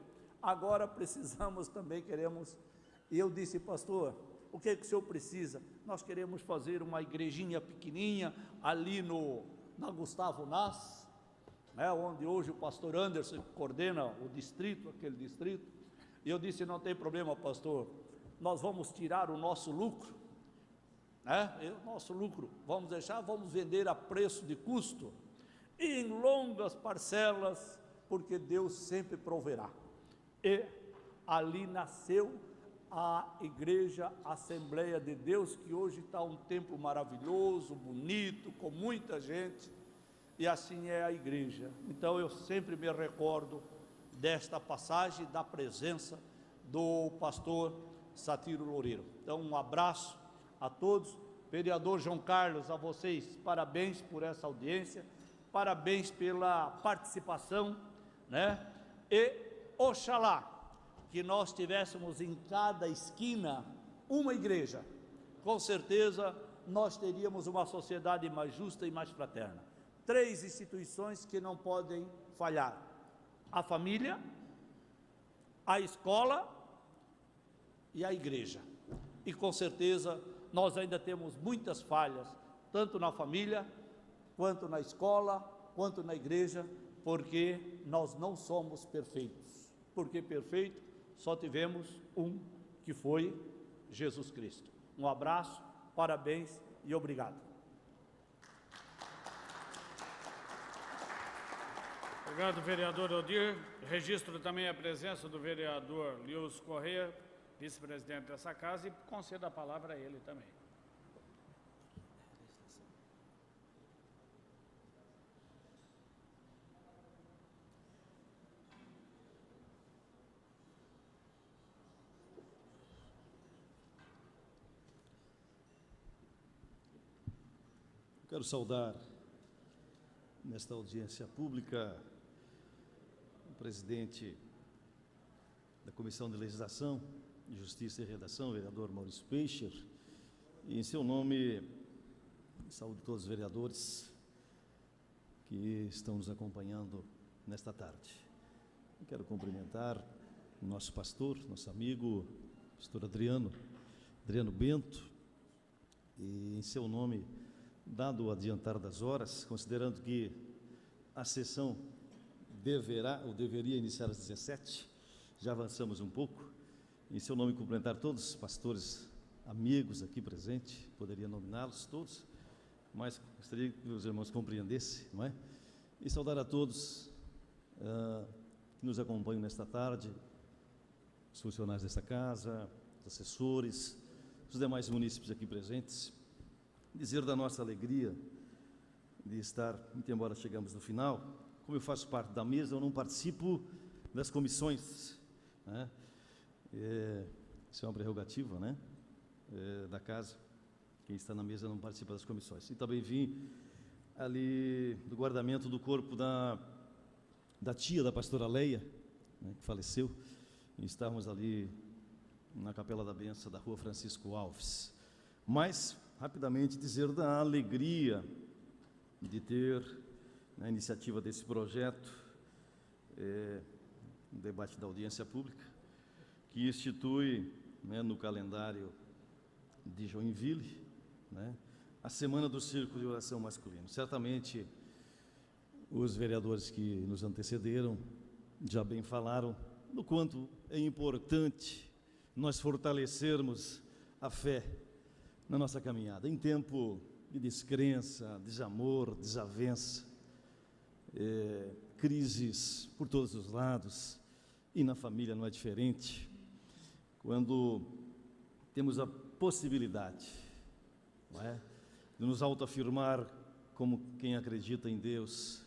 agora precisamos também, queremos. E eu disse: pastor, o que é que o senhor precisa? Nós queremos fazer uma igrejinha pequenininha ali na Gustavo Nas, né, onde hoje o pastor Anderson coordena o distrito, aquele distrito. E eu disse: não tem problema, pastor, nós vamos tirar o nosso lucro, né? O nosso lucro vamos deixar, vamos vender a preço de custo, e em longas parcelas, porque Deus sempre proverá. E ali nasceu a Igreja Assembleia de Deus, que hoje está um templo maravilhoso, bonito, com muita gente. e assim é a igreja. Então eu sempre me recordo desta passagem, da presença do pastor Satiro Loureiro. Então um abraço a todos. Vereador João Carlos, a vocês, parabéns por essa audiência, parabéns pela participação, né? E oxalá que nós tivéssemos em cada esquina uma igreja. Com certeza nós teríamos uma sociedade mais justa e mais fraterna. 3 instituições que não podem falhar: a família, a escola e a igreja. E com certeza nós ainda temos muitas falhas, tanto na família, quanto na escola, quanto na igreja, porque nós não somos perfeitos. Porque perfeito só tivemos um, que foi Jesus Cristo. Um abraço, parabéns e obrigado. Obrigado, vereador Odir. Registro também a presença do vereador Lius Corrêa, vice-presidente dessa casa, e concedo a palavra a ele também. Quero saudar, nesta audiência pública, o presidente da Comissão de Legislação, Justiça e Redação, o vereador Maurício Peixe, e em seu nome, saúdo todos os vereadores que estão nos acompanhando nesta tarde. Eu quero cumprimentar o nosso pastor, nosso amigo, pastor Adriano Bento, e em seu nome, dado o adiantar das horas, considerando que a sessão deveria iniciar às 17, já avançamos um pouco. Em seu nome, cumprimentar todos os pastores amigos aqui presentes, poderia nominá-los todos, mas gostaria que os irmãos compreendessem, não é? E saudar a todos que nos acompanham nesta tarde, os funcionários desta casa, os assessores, os demais munícipes aqui presentes. Dizer da nossa alegria de estar, muito embora chegamos no final, como eu faço parte da mesa, eu não participo das comissões, né? Isso é uma prerrogativa, né? Da casa. Quem está na mesa não participa das comissões. E também vim ali do guardamento do corpo da tia da pastora Leia, né, que faleceu, e estávamos ali na Capela da Benção da Rua Francisco Alves. Mas rapidamente dizer da alegria de ter na iniciativa desse projeto, um debate da audiência pública, que institui, né, no calendário de Joinville, né, a Semana do Círculo de Oração Masculino. Certamente os vereadores que nos antecederam já bem falaram do quanto é importante nós fortalecermos a fé na nossa caminhada, em tempo de descrença, desamor, desavença, crises por todos os lados, e na família não é diferente. Quando temos a possibilidade, não é, de nos autoafirmar como quem acredita em Deus,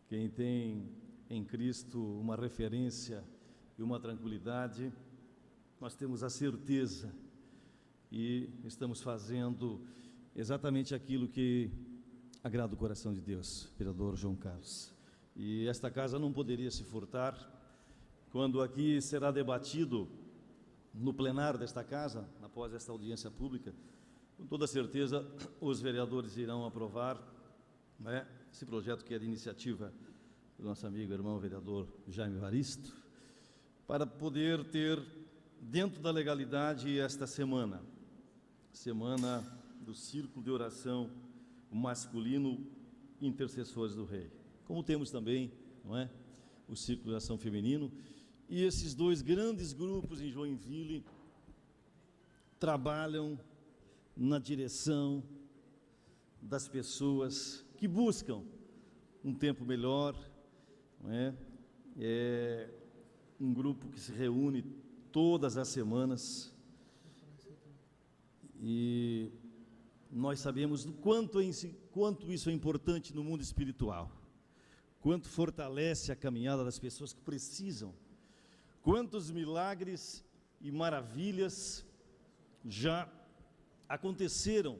quem tem em Cristo uma referência e uma tranquilidade, nós temos a certeza e estamos fazendo exatamente aquilo que agrada o coração de Deus, vereador João Carlos. E esta casa não poderia se furtar quando aqui será debatido no plenário desta casa, após esta audiência pública, com toda certeza os vereadores irão aprovar, né, esse projeto que é de iniciativa do nosso amigo, irmão vereador Jaime Varisto, para poder ter dentro da legalidade esta semana do Círculo de Oração Masculino Intercessores do Rei. Como temos também, não é, o Círculo de Oração Feminino, e esses dois grandes grupos em Joinville trabalham na direção das pessoas que buscam um tempo melhor, não é? É um grupo que se reúne todas as semanas e nós sabemos do quanto isso é importante no mundo espiritual, quanto fortalece a caminhada das pessoas que precisam, quantos milagres e maravilhas já aconteceram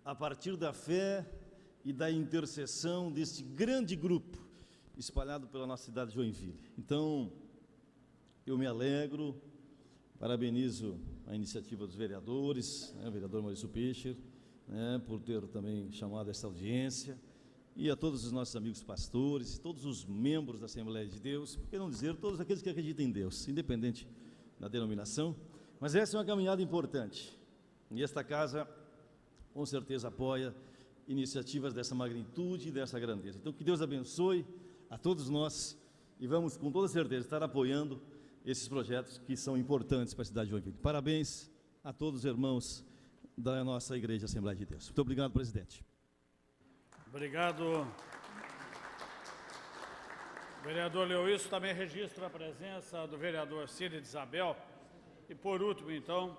a partir da fé e da intercessão deste grande grupo espalhado pela nossa cidade de Joinville. Então, eu me alegro, parabenizo a iniciativa dos vereadores, o vereador Maurício Peixe, por ter também chamado esta audiência, e a todos os nossos amigos pastores, todos os membros da Assembleia de Deus, por que não dizer, todos aqueles que acreditam em Deus, independente da denominação. Mas essa é uma caminhada importante, e esta casa, com certeza, apoia iniciativas dessa magnitude e dessa grandeza. Então, que Deus abençoe a todos nós, e vamos, com toda certeza, estar apoiando esses projetos que são importantes para a cidade de Joinville. Parabéns a todos os irmãos da nossa Igreja Assembleia de Deus. Muito obrigado, presidente. Obrigado. O vereador Leuísio também registra a presença do vereador Ciro de Isabel. E, por último, então,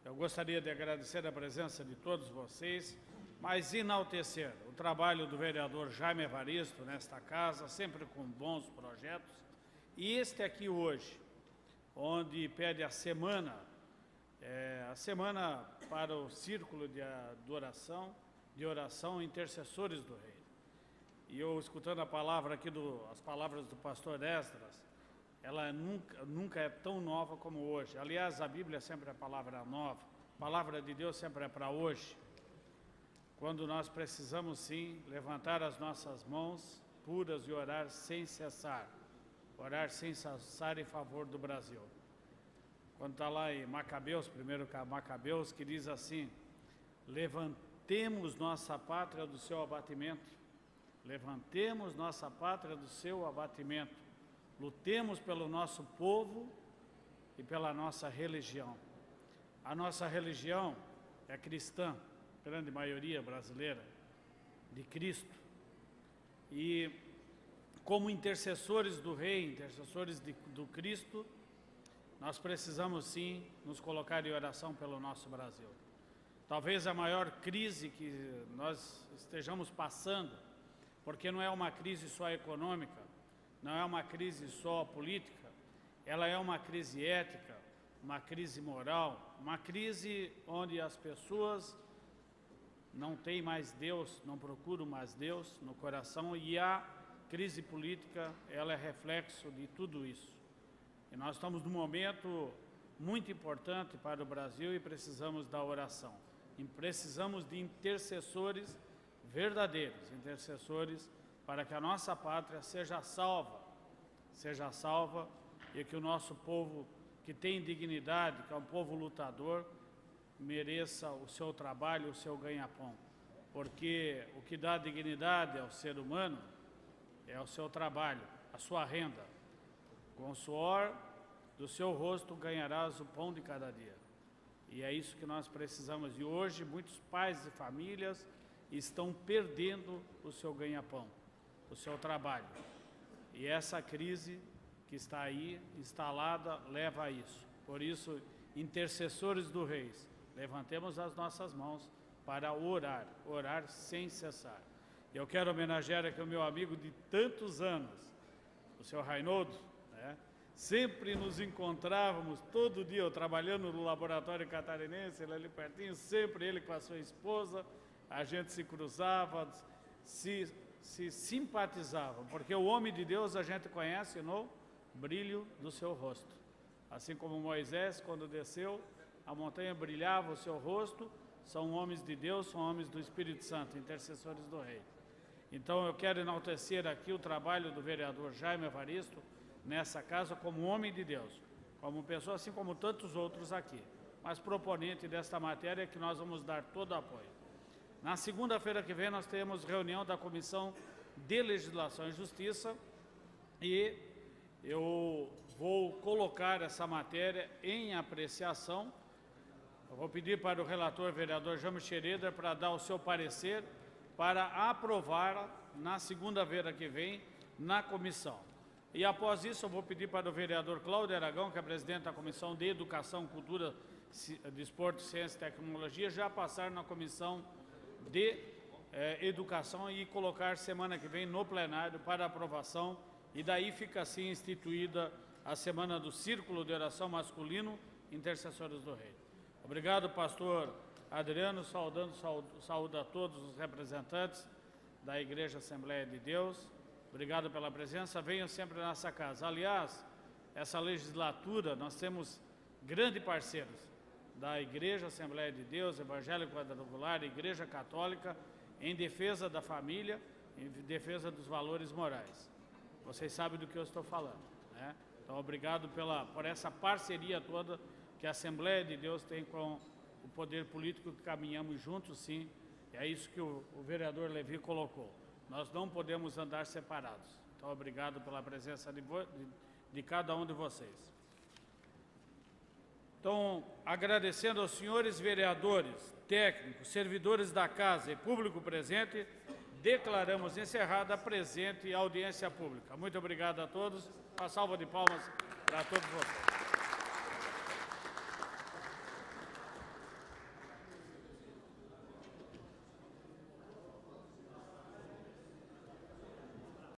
eu gostaria de agradecer a presença de todos vocês, mas enaltecer o trabalho do vereador Jaime Evaristo nesta casa, sempre com bons projetos, e este aqui hoje, onde pede a semana para o círculo de adoração, de oração, intercessores do Rei. E eu, escutando a palavra aqui, as palavras do pastor Esdras, ela nunca é tão nova como hoje. Aliás, a Bíblia sempre é palavra nova, a palavra de Deus sempre é para hoje, quando nós precisamos, sim, levantar as nossas mãos puras e orar sem cessar em favor do Brasil. Quando está lá em Macabeus, primeiro Macabeus, que diz assim: levantemos nossa pátria do seu abatimento, levantemos nossa pátria do seu abatimento, lutemos pelo nosso povo e pela nossa religião. A nossa religião é cristã, grande maioria brasileira, de Cristo, e como intercessores do Rei, intercessores do Cristo, nós precisamos sim nos colocar em oração pelo nosso Brasil. Talvez a maior crise que nós estejamos passando, porque não é uma crise só econômica, não é uma crise só política, ela é uma crise ética, uma crise moral, uma crise onde as pessoas não têm mais Deus, não procuram mais Deus no coração, e a crise política, ela é reflexo de tudo isso. E nós estamos num momento muito importante para o Brasil e precisamos da oração. E precisamos de intercessores verdadeiros, intercessores para que a nossa pátria seja salva e que o nosso povo, que tem dignidade, que é um povo lutador, mereça o seu trabalho, o seu ganha-pão. Porque o que dá dignidade ao ser humano é o seu trabalho, a sua renda. Com o suor do seu rosto ganharás o pão de cada dia. E é isso que nós precisamos. E hoje muitos pais e famílias estão perdendo o seu ganha-pão, o seu trabalho. E essa crise que está aí instalada leva a isso. Por isso, intercessores do Rei, levantemos as nossas mãos para orar sem cessar. Eu quero homenagear aqui o meu amigo de tantos anos, o senhor Rainoldo, né? Sempre nos encontrávamos, todo dia, eu trabalhando no laboratório catarinense, ele ali pertinho, sempre ele com a sua esposa, a gente se cruzava, se simpatizava, porque o homem de Deus a gente conhece no brilho do seu rosto. Assim como Moisés, quando desceu, a montanha brilhava o seu rosto, são homens de Deus, são homens do Espírito Santo, intercessores do Rei. Então eu quero enaltecer aqui o trabalho do vereador Jaime Evaristo, nessa casa, como homem de Deus, como pessoa, assim como tantos outros aqui, mas proponente desta matéria que nós vamos dar todo o apoio. Na segunda-feira que vem nós teremos reunião da Comissão de Legislação e Justiça e eu vou colocar essa matéria em apreciação. Eu vou pedir para o relator, vereador Jaime Xereder, para dar o seu parecer para aprovar na segunda-feira que vem na comissão. E após isso eu vou pedir para o vereador Cláudio Aragão, que é presidente da Comissão de Educação, Cultura, Desporto, Ciência e Tecnologia, já passar na Comissão de Educação e colocar semana que vem no plenário para aprovação, e daí fica assim instituída a Semana do Círculo de Oração Masculino, Intercessores do Rei. Obrigado, pastor Adriano, saúdo a todos os representantes da Igreja Assembleia de Deus. Obrigado pela presença, venham sempre à nossa casa. Aliás, essa legislatura nós temos grandes parceiros da Igreja Assembleia de Deus, Evangélico Quadrangular, Igreja Católica, em defesa da família, em defesa dos valores morais. Vocês sabem do que eu estou falando, né? Então, obrigado por essa parceria toda que a Assembleia de Deus tem com o poder político, que caminhamos juntos, sim. E é isso que o vereador Levi colocou. Nós não podemos andar separados. Então, obrigado pela presença de cada um de vocês. Então, agradecendo aos senhores vereadores, técnicos, servidores da casa e público presente, declaramos encerrada a presente audiência pública. Muito obrigado a todos. Uma salva de palmas para todos vocês.